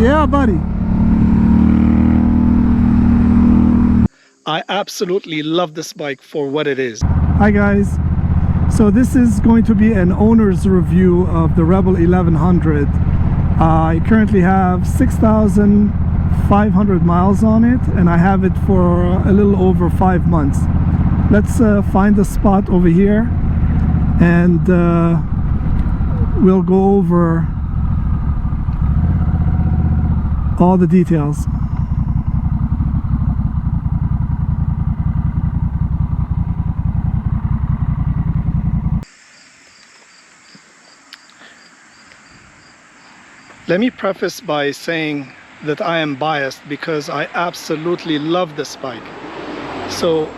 Yeah, buddy. I absolutely love this bike for what it is. Hi guys. So this is going to be an owner's review of the Rebel 1100. I currently have 6,500 miles on it, and I have it for a little over 5 months. Let's find a spot over here, and we'll go over all the details. Let me preface by saying that I am biased because I absolutely love this bike. So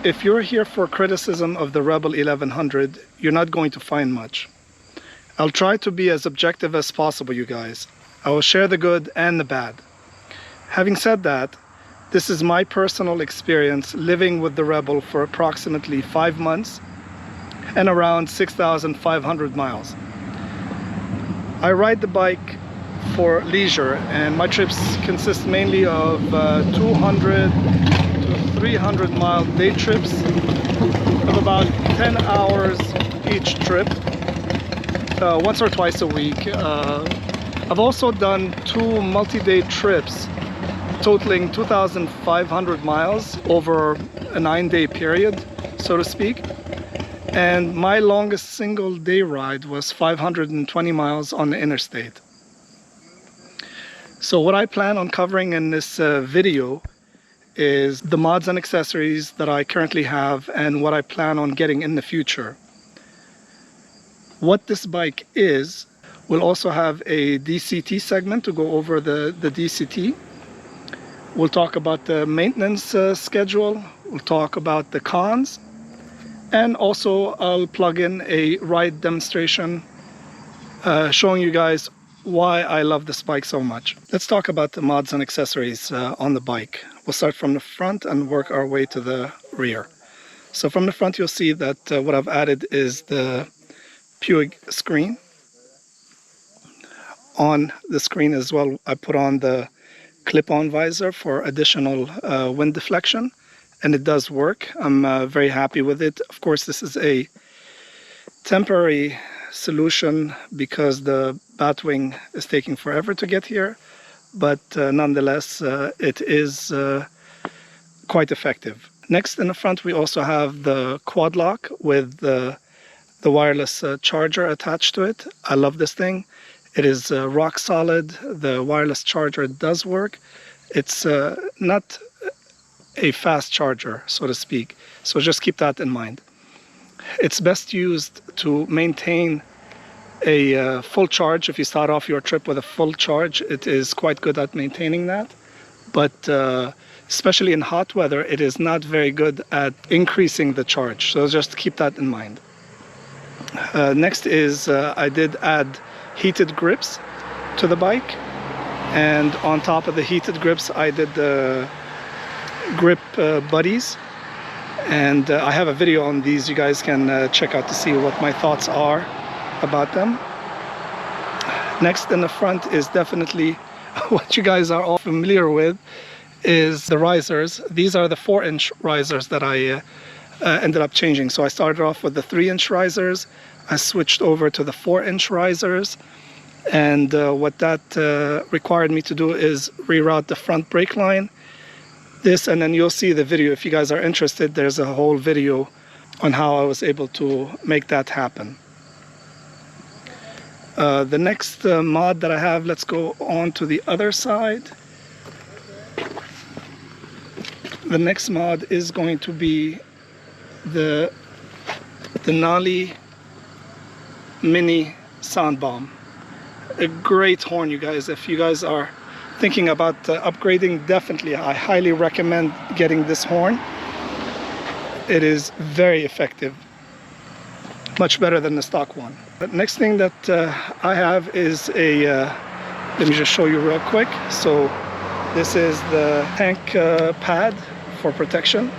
if you're here for criticism of the Rebel 1100, you're not going to find much. I'll try to be as objective as possible, you guys. I will share the good and the bad. Having said that, this is my personal experience living with the Rebel for approximately 5 months and around 6,500 miles. I ride the bike for leisure, and my trips consist mainly of 200 to 300 mile day trips of about 10 hours each trip, once or twice a week. I've also done 2 multi-day trips totaling 2,500 miles over a 9-day period, so to speak. And my longest single day ride was 520 miles on the interstate. So what I plan on covering in this video is the mods and accessories that I currently have and what I plan on getting in the future. What this bike is, we'll also have a DCT segment to go over the DCT. We'll talk about the maintenance schedule, we'll talk about the cons, and also I'll plug in a ride demonstration showing you guys why I love this bike so much. Let's talk about the mods and accessories on the bike. We'll start from the front and work our way to the rear. So from the front, you'll see that what I've added is the Puig screen. On the screen as well, I put on the clip-on visor for additional wind deflection, and it does work. I'm very happy with it. Of course, this is a temporary solution because the Batwing is taking forever to get here, but nonetheless it is quite effective. Next in the front, we also have the quad lock with the wireless charger attached to it. I love this thing. It is rock solid. The wireless charger does work. It's not a fast charger, so to speak, so just keep that in mind. It's best used to maintain a full charge. If you start off your trip with a full charge, it is quite good at maintaining that, but especially in hot weather, it is not very good at increasing the charge, so just keep that in mind. Next is I did add heated grips to the bike, and on top of the heated grips I did the grip buddies, and I have a video on these you guys can check out to see what my thoughts are about them. Next in the front is definitely what you guys are all familiar with, is the risers. These are the 4-inch risers that I ended up changing. So I started off with the 3-inch risers, I switched over to the 4-inch risers, and what that required me to do is reroute the front brake line. This, and then you'll see the video if you guys are interested. There's a whole video on how I was able to make that happen. The next mod that I have, let's go on to the other side. The next mod is going to be the Denali Mini Sound Bomb. A great horn, you guys. If you guys are thinking about upgrading, definitely I highly recommend getting this horn. It is very effective, much better than the stock one. The next thing that I have is a let me just show you real quick. So this is the tank pad for protection,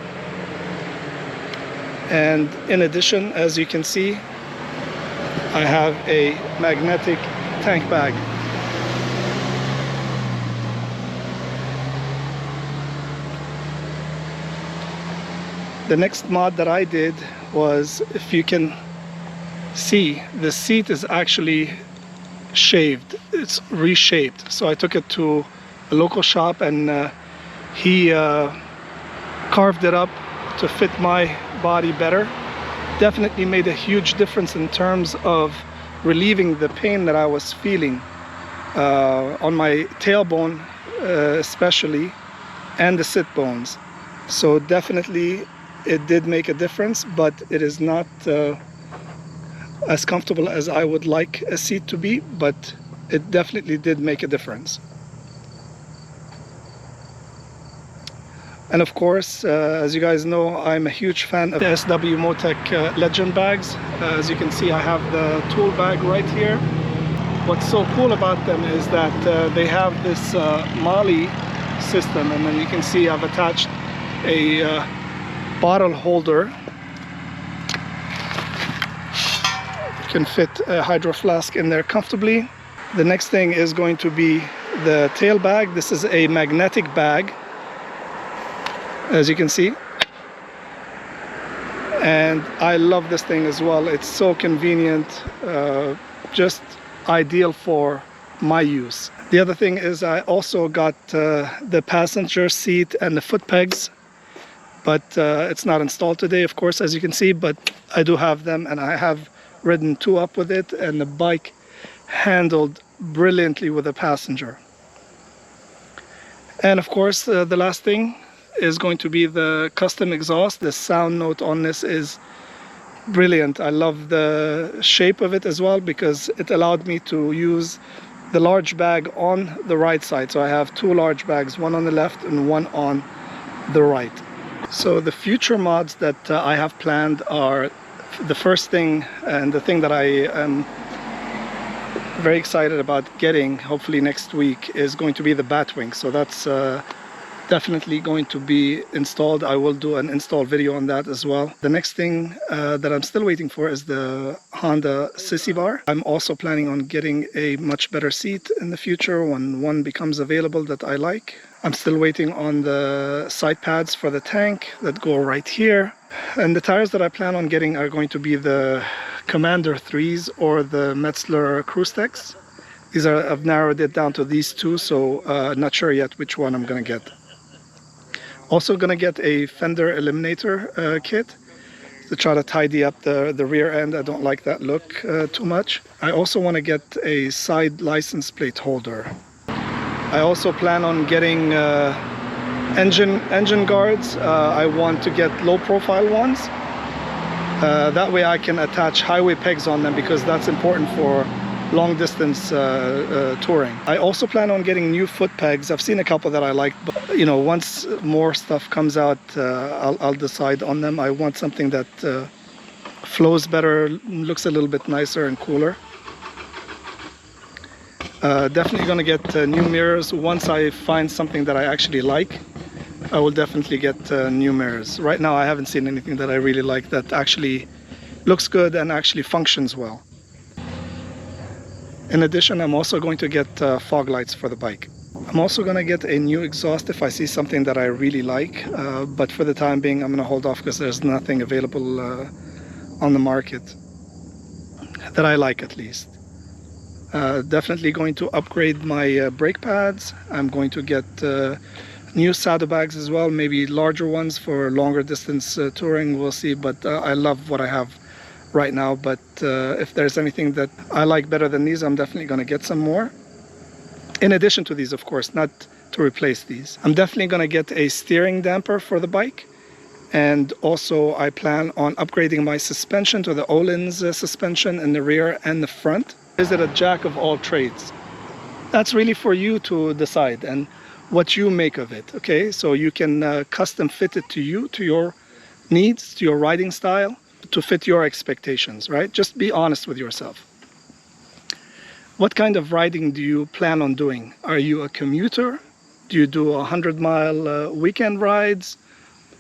and in addition, as you can see, I have a magnetic tank bag. The next mod that I did was, if you can see, the seat is actually shaved, it's reshaped. So I took it to a local shop, and he carved it up to fit my body better. Definitely made a huge difference in terms of relieving the pain that I was feeling on my tailbone especially, and the sit bones. So definitely it did make a difference, but it is not as comfortable as I would like a seat to be, but it definitely did make a difference. And of course, as you guys know, I'm a huge fan of the SW Motec Legend bags. As you can see, I have the tool bag right here. What's so cool about them is that they have this MOLLE system, and then you can see I've attached a bottle holder. Can fit a hydro flask in there comfortably. The next thing is going to be the tail bag. This is a magnetic bag, as you can see, and I love this thing as well. It's so convenient, just ideal for my use. The other thing is I also got the passenger seat and the foot pegs, but it's not installed today, of course, as you can see, but I do have them, and I have ridden 2 up with it, and the bike handled brilliantly with a passenger. And of course, the last thing is going to be the custom exhaust. The sound note on this is brilliant. I love the shape of it as well, because it allowed me to use the large bag on the right side. So I have 2 large bags, one on the left and one on the right. So the future mods that I have planned are, the first thing, and the thing that I am very excited about getting hopefully next week, is going to be the Batwing. So that's definitely going to be installed. I will do an install video on that as well. The next thing that I'm still waiting for is the Honda Sissy Bar. I'm also planning on getting a much better seat in the future when one becomes available that I like. I'm still waiting on the side pads for the tank that go right here. And the tires that I plan on getting are going to be the Commander 3s or the Metzler Cruistex. These are, I've narrowed it down to these 2, so not sure yet which one I'm gonna get. Also gonna get a fender eliminator kit to try to tidy up the rear end. I don't like that look too much. I also want to get a side license plate holder. I also plan on getting engine guards. I want to get low profile ones. That way I can attach highway pegs on them, because that's important for long distance touring. I also plan on getting new foot pegs. I've seen a couple that I like, but you know, once more stuff comes out, I'll decide on them. I want something that flows better, looks a little bit nicer and cooler. Definitely gonna get new mirrors. Once I find something that I actually like, I will definitely get new mirrors. Right now I haven't seen anything that I really like that actually looks good and actually functions well. In addition, I'm also going to get fog lights for the bike. I'm also going to get a new exhaust if I see something that I really like, but for the time being I'm going to hold off because there's nothing available on the market that I like, at least. Definitely going to upgrade my brake pads. I'm going to get new saddlebags as well, maybe larger ones for longer distance touring, we'll see, but I love what I have right now. But if there's anything that I like better than these, I'm definitely going to get some more. In addition to these, of course, not to replace these. I'm definitely going to get a steering damper for the bike. And also I plan on upgrading my suspension to the Öhlins suspension in the rear and the front. Is it a jack of all trades? That's really for you to decide and what you make of it, okay? So you can custom fit it to you, to your needs, to your riding style, to fit your expectations, right? Just be honest with yourself. What kind of riding do you plan on doing? Are you a commuter? Do you do 100-mile weekend rides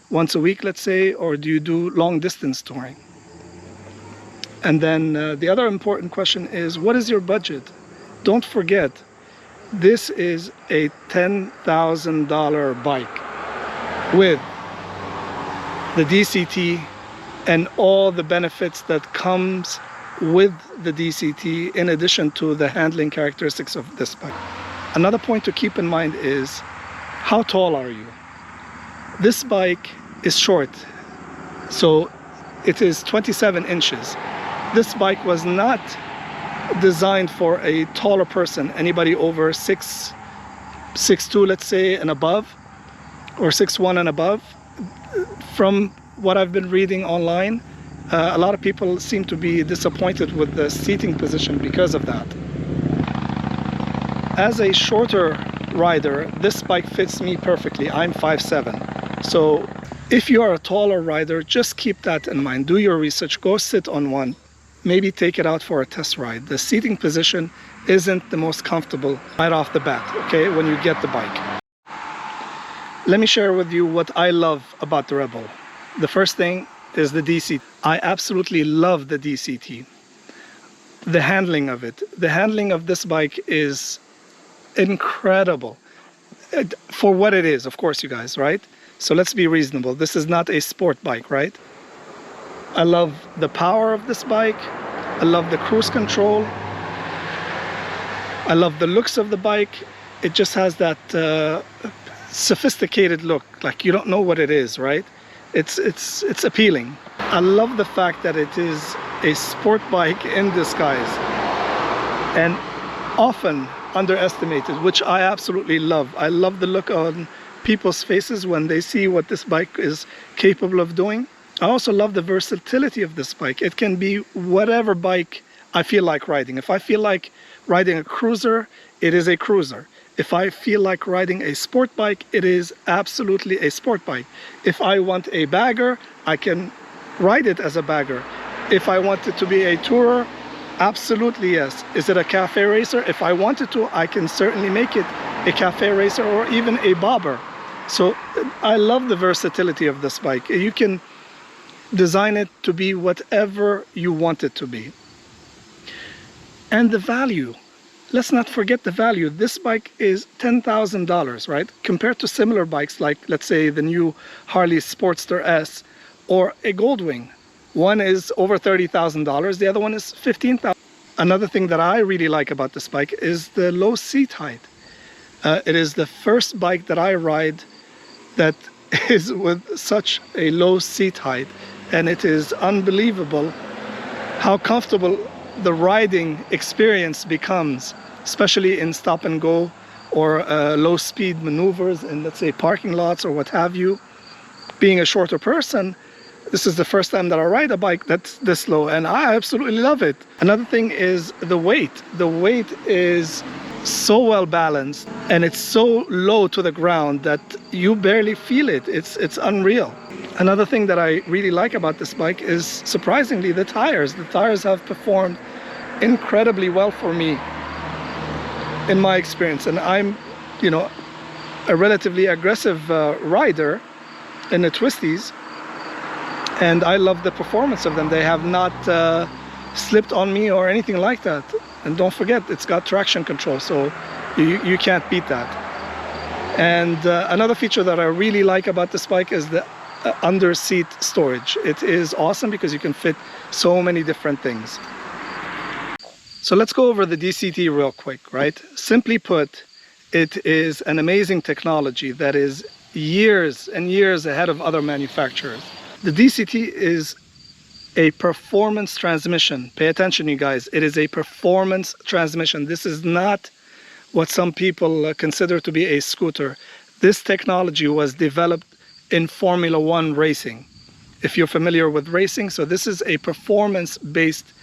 once a week, let's say, or do you do long distance touring? And then the other important question is, what is your budget? Don't forget, this is a $10,000 bike with the DCT and all the benefits that comes with the DCT in addition to the handling characteristics of this bike. Another point to keep in mind is, how tall are you? This bike is short, so it is 27 inches. This bike was not designed for a taller person, anybody over 6'2", let's say, and above, or 6'1" and above. From what I've been reading online, a lot of people seem to be disappointed with the seating position because of that. As a shorter rider, this bike fits me perfectly. I'm 5'7". So if you are a taller rider, just keep that in mind. Do your research, go sit on one, maybe take it out for a test ride. The seating position isn't the most comfortable right off the bat, okay, when you get the bike. Let me share with you what I love about the Rebel. The first thing is the DCT. I absolutely love the DCT. The handling of it. The handling of this bike is incredible. For what it is, of course, you guys, right? So let's be reasonable. This is not a sport bike, right? I love the power of this bike. I love the cruise control. I love the looks of the bike. It just has that sophisticated look, like you don't know what it is, right? It's appealing. I love the fact that it is a sport bike in disguise, and often underestimated, which I absolutely love. I love the look on people's faces when they see what this bike is capable of doing. I also love the versatility of this bike. It can be whatever bike I feel like riding. If I feel like riding a cruiser, it is a cruiser. If I feel like riding a sport bike, it is absolutely a sport bike. If I want a bagger, I can ride it as a bagger. If I want it to be a tourer, absolutely yes. Is it a cafe racer? If I wanted to, I can certainly make it a cafe racer or even a bobber. So I love the versatility of this bike. You can design it to be whatever you want it to be. And the value. Let's not forget the value. This bike is $10,000, right? Compared to similar bikes like, let's say, the new Harley Sportster S or a Goldwing. One is over $30,000, the other one is $15,000. Another thing that I really like about this bike is the low seat height. It is the first bike that I ride that is with such a low seat height, and it is unbelievable how comfortable the riding experience becomes, especially in stop and go or low speed maneuvers in, let's say, parking lots or what have you. Being a shorter person, this is the first time that I ride a bike that's this low, and I absolutely love it. Another thing is the weight. The weight is so well balanced and it's so low to the ground that you barely feel it. It's unreal. Another thing that I really like about this bike is, surprisingly, the tires. The tires have performed incredibly well for me in my experience, and I'm, a relatively aggressive rider in the twisties, and I love the performance of them. They have not slipped on me or anything like that. And don't forget, it's got traction control, so you can't beat that. And another feature that I really like about this bike is the under seat storage. It is awesome because you can fit so many different things. So let's go over the DCT real quick, right? Simply put, it is an amazing technology that is years and years ahead of other manufacturers. The DCT is a performance transmission. Pay attention, you guys. It is a performance transmission. This is not what some people consider to be a scooter. This technology was developed in Formula One racing, if you're familiar with racing. So this is a performance-based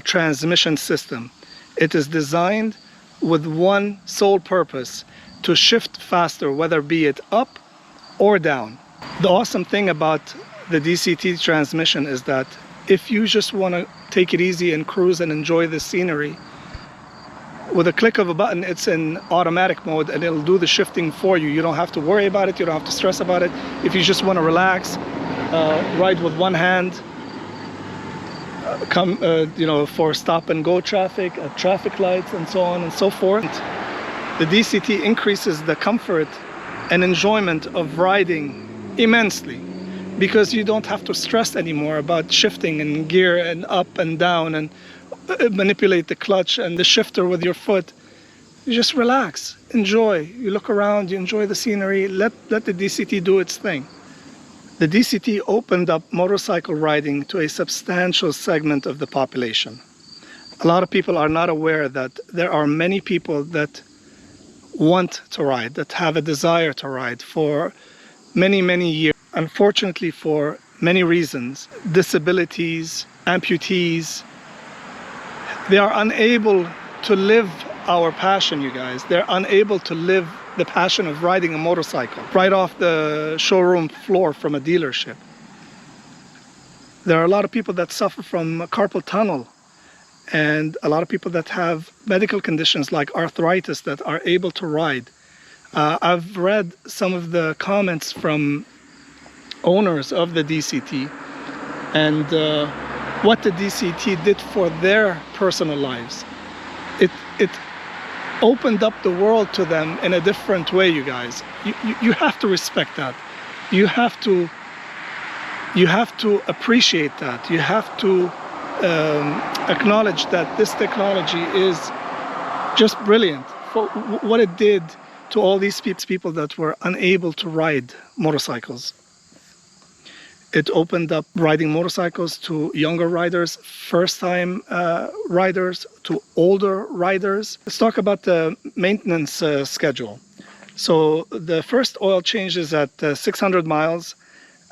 transmission system. It is designed with one sole purpose: to shift faster, whether be it up or down. The awesome thing about the DCT transmission is that if you just want to take it easy and cruise and enjoy the scenery, with a click of a button, it's in automatic mode and it'll do the shifting for you. You don't have to worry about it. You don't have to stress about it. If you just want to relax, ride with one hand, for stop and go traffic, at traffic lights and so on and so forth. The DCT increases the comfort and enjoyment of riding immensely. because you don't have to stress anymore about shifting in gear and up and down and manipulate the clutch and the shifter with your foot. You just relax, enjoy. You look around, you enjoy the scenery, let the DCT do its thing. The DCT opened up motorcycle riding to a substantial segment of the population. A lot of people are not aware that there are many people that want to ride, that have a desire to ride for many, many years. Unfortunately, for many reasons, disabilities, amputees, they are unable to live our passion, you guys. They're unable to live the passion of riding a motorcycle right off the showroom floor from a dealership. There are a lot of people that suffer from carpal tunnel, and a lot of people that have medical conditions like arthritis that are able to ride. I've read some of the comments from owners of the DCT and what the DCT did for their personal lives. It opened up the world to them in a different way, you guys. You have to respect that. You have to appreciate that. You have to acknowledge that this technology is just brilliant for what it did to all these people that were unable to ride motorcycles. It opened up riding motorcycles to younger riders, first-time riders, to older riders. Let's talk about the maintenance schedule. So the first oil change is at 600 miles.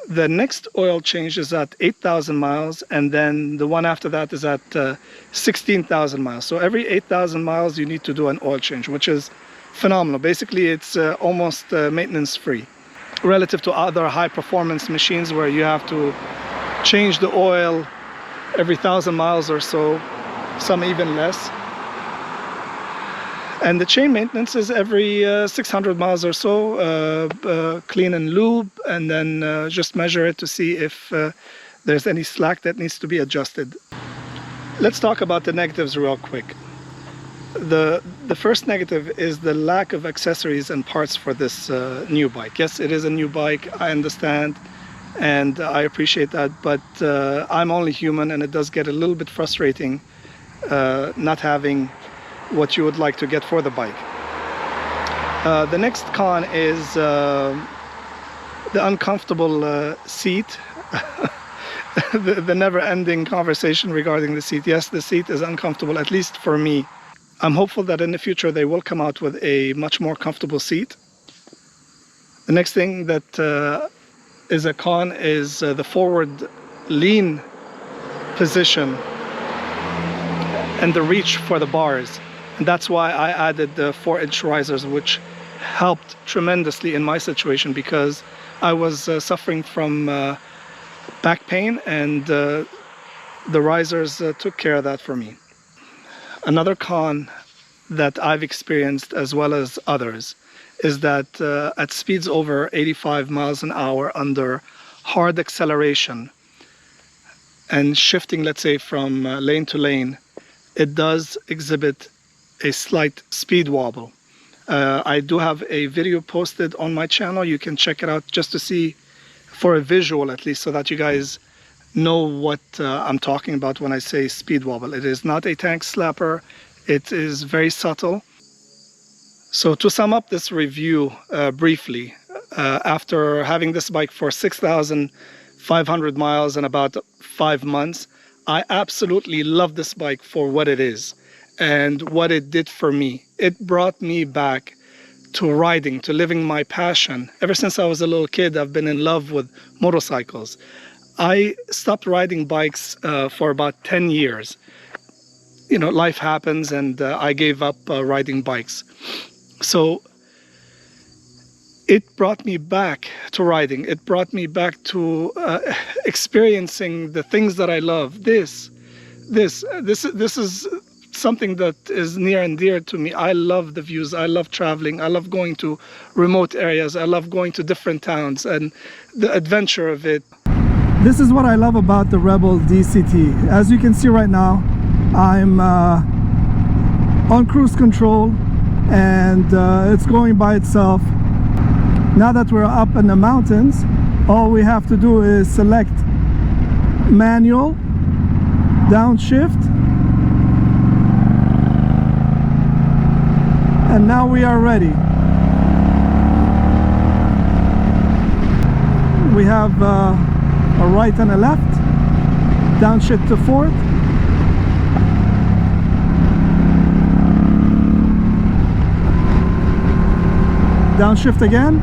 The next oil change is at 8,000 miles, and then the one after that is at 16,000 miles. So every 8,000 miles you need to do an oil change, which is phenomenal. Basically, it's almost maintenance-free relative to other high-performance machines where you have to change the oil every 1,000 miles or so, some even less. And the chain maintenance is every 600 miles or so, clean and lube, and then just measure it to see if there's any slack that needs to be adjusted. Let's talk about the negatives real quick. The first negative is the lack of accessories and parts for this new bike. Yes, it is a new bike, I understand, and I appreciate that, but I'm only human, and it does get a little bit frustrating not having what you would like to get for the bike. The next con is the uncomfortable seat. the never-ending conversation regarding the seat. Yes, the seat is uncomfortable, at least for me. I'm hopeful that in the future they will come out with a much more comfortable seat. The next thing that is a con is the forward lean position and the reach for the bars. And that's why I added the 4-inch risers, which helped tremendously in my situation because I was suffering from back pain, and the risers took care of that for me. Another con that I've experienced, as well as others, is that at speeds over 85 miles an hour under hard acceleration and shifting, let's say, from lane to lane, it does exhibit a slight speed wobble. I do have a video posted on my channel. You can check it out just to see, for a visual at least, so that you guys know what I'm talking about when I say speed wobble. It is not a tank slapper. It is very subtle. So to sum up this review briefly, after having this bike for 6,500 miles in about 5 months, I absolutely love this bike for what it is and what it did for me. It brought me back to riding, to living my passion. Ever since I was a little kid, I've been in love with motorcycles. I stopped riding bikes for about 10 years. You know, life happens, and I gave up riding bikes. So it brought me back to riding. It brought me back to experiencing the things that I love. This is something that is near and dear to me. I love the views. I love traveling. I love going to remote areas. I love going to different towns and the adventure of it. This is what I love about the Rebel DCT. As you can see right now, I'm on cruise control, and it's going by itself. Now that we're up in the mountains, all we have to do is select manual, downshift, and now we are ready. We have a right and a left, downshift to fourth, downshift again,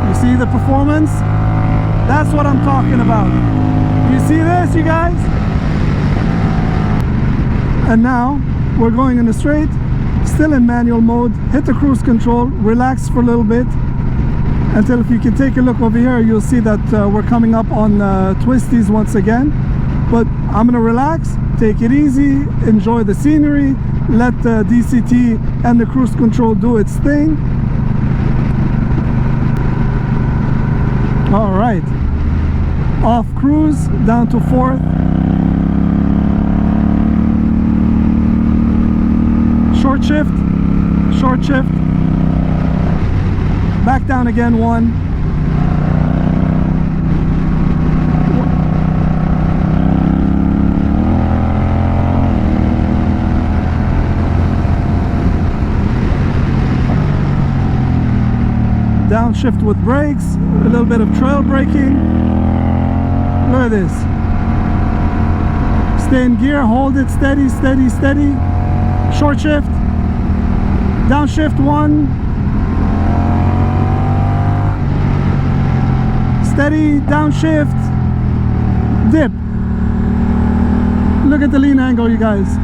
you see the performance? That's what I'm talking about. You see this, you guys? And now we're going in the straight, still in manual mode. Hit the cruise control, relax for a little bit until, if you can take a look over here, you'll see that we're coming up on twisties once again. But I'm gonna relax, take it easy, enjoy the scenery, let the DCT and the cruise control do its thing. All right, off cruise, down to fourth. Short shift, back down again, one, downshift with brakes, a little bit of trail braking. Look at this. Stay in gear, hold it steady, steady, steady. Short shift, downshift one, steady, downshift, dip. Look at the lean angle, you guys.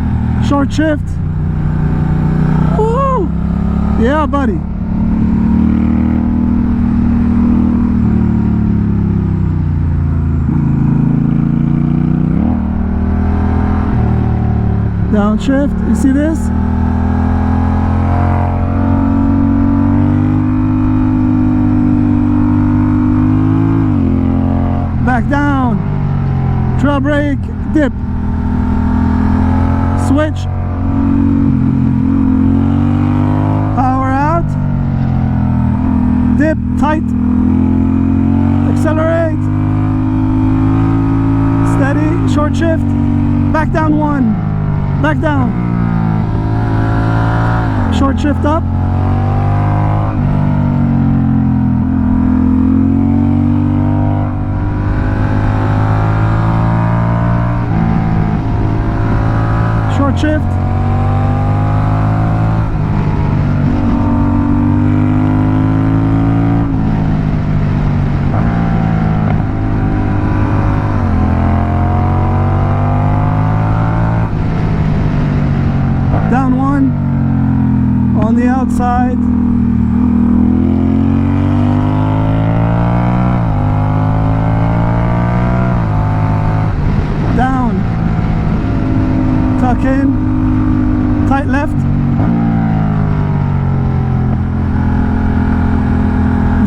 Short shift. Woo! Yeah, buddy. Downshift, you see this? Back down, trail brake, dip, switch, power out, dip, tight, accelerate, steady, short shift, back down one, back down, short shift up, short shift, down one, on the outside, down, tuck in, tight left,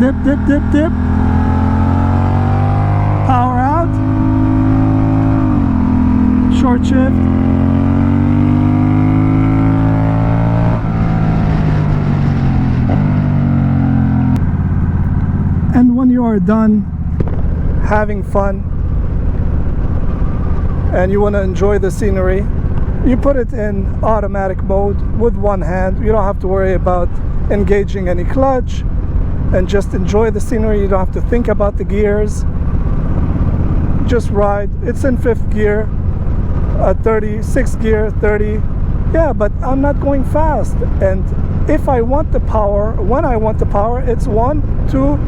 dip, dip, dip, dip, power out, short shift, and when you are done having fun and you want to enjoy the scenery, you put it in automatic mode with one hand. You don't have to worry about engaging any clutch, and just enjoy the scenery. You don't have to think about the gears. Just ride. It's in 5th gear, 30, 6th gear, 30. Yeah, but I'm not going fast. And if I want the power, when I want the power, it's 1, 2,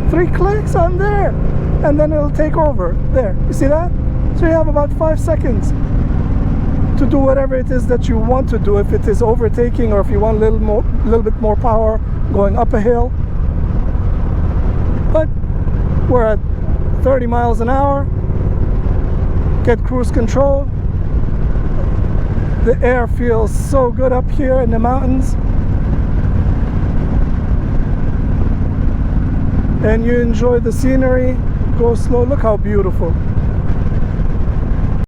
3 clicks, I'm there. And then it'll take over. There, you see that? So you have about 5 seconds to do whatever it is that you want to do. If it is overtaking, or if you want a little bit more power going up a hill. But we're at 30 miles an hour. Get cruise control. The air feels so good up here in the mountains. And you enjoy the scenery. Go slow. Look how beautiful.